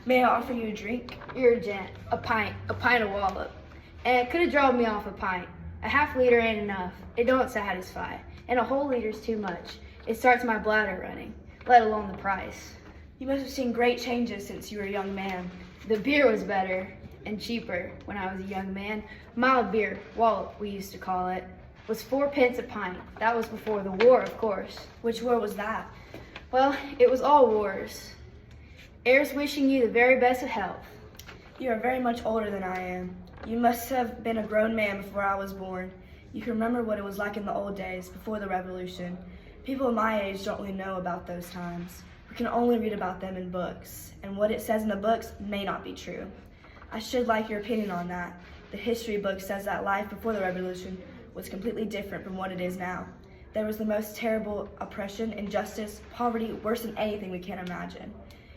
May I offer you a drink? You're a gent. A pint of wallop. And it could have drawn me off a pint. A half liter ain't enough. It don't satisfy. And a whole liter's too much. It starts my bladder running, let alone the price. You must have seen great changes since you were a young man. The beer was better and cheaper when I was a young man. Mild beer, wallop we used to call it, was 4 pence a pint. That was before the war, of course. Which war was that? Well, it was all wars. Heirs wishing you the very best of health. You are very much older than I am. You must have been a grown man before I was born. You can remember what it was like in the old days, before the revolution. People my age don't really know about those times. We can only read about them in books, and what it says in the books may not be true. I should like your opinion on that. The history book says that life before the revolution was completely different from what it is now. There was the most terrible oppression, injustice, poverty, worse than anything we can imagine.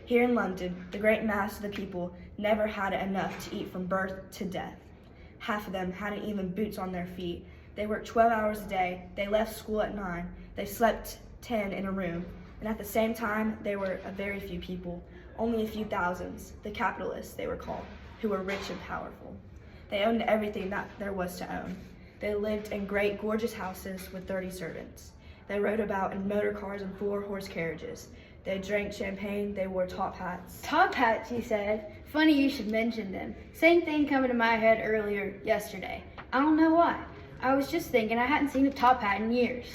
Here in London, the great mass of the people never had enough to eat from birth to death. Half of them hadn't even boots on their feet. They worked 12 hours a day. They left school at 9. They slept 10 in a room. And at the same time, there were a very few people, only a few thousands, the capitalists they were called, who were rich and powerful. They owned everything that there was to own. They lived in great, gorgeous houses with 30 servants. They rode about in motor cars and 4-horse carriages. They drank champagne. They wore top hats. Top hats, you said? Funny you should mention them. Same thing coming to my head yesterday. I don't know why. I was just thinking I hadn't seen a top hat in years.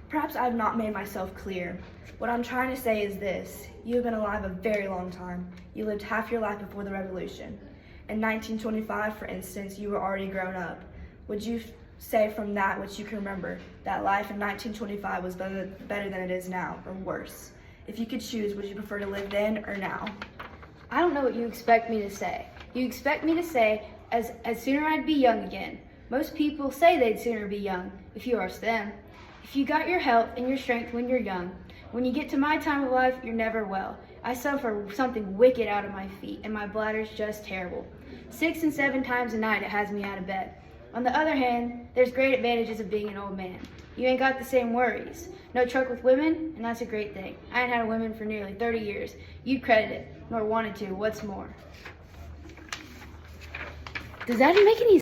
Perhaps I have not made myself clear. What I'm trying to say is this. You have been alive a very long time. You lived half your life before the revolution. In 1925, for instance, you were already grown up. Would you say from that which you can remember that life in 1925 was better than it is now, or worse? If you could choose, would you prefer to live then or now? I don't know what you expect me to say. You expect me to say as sooner I'd be young again. Most people say they'd sooner be young, if you ask them. If you got your health and your strength when you're young, when you get to my time of life, you're never well. I suffer something wicked out of my feet, and my bladder's just terrible. 6 and 7 times a night it has me out of bed. On the other hand, there's great advantages of being an old man. You ain't got the same worries. No truck with women, and that's a great thing. I ain't had a woman for nearly 30 years. You'd credit it, nor wanted to, what's more. Does that make any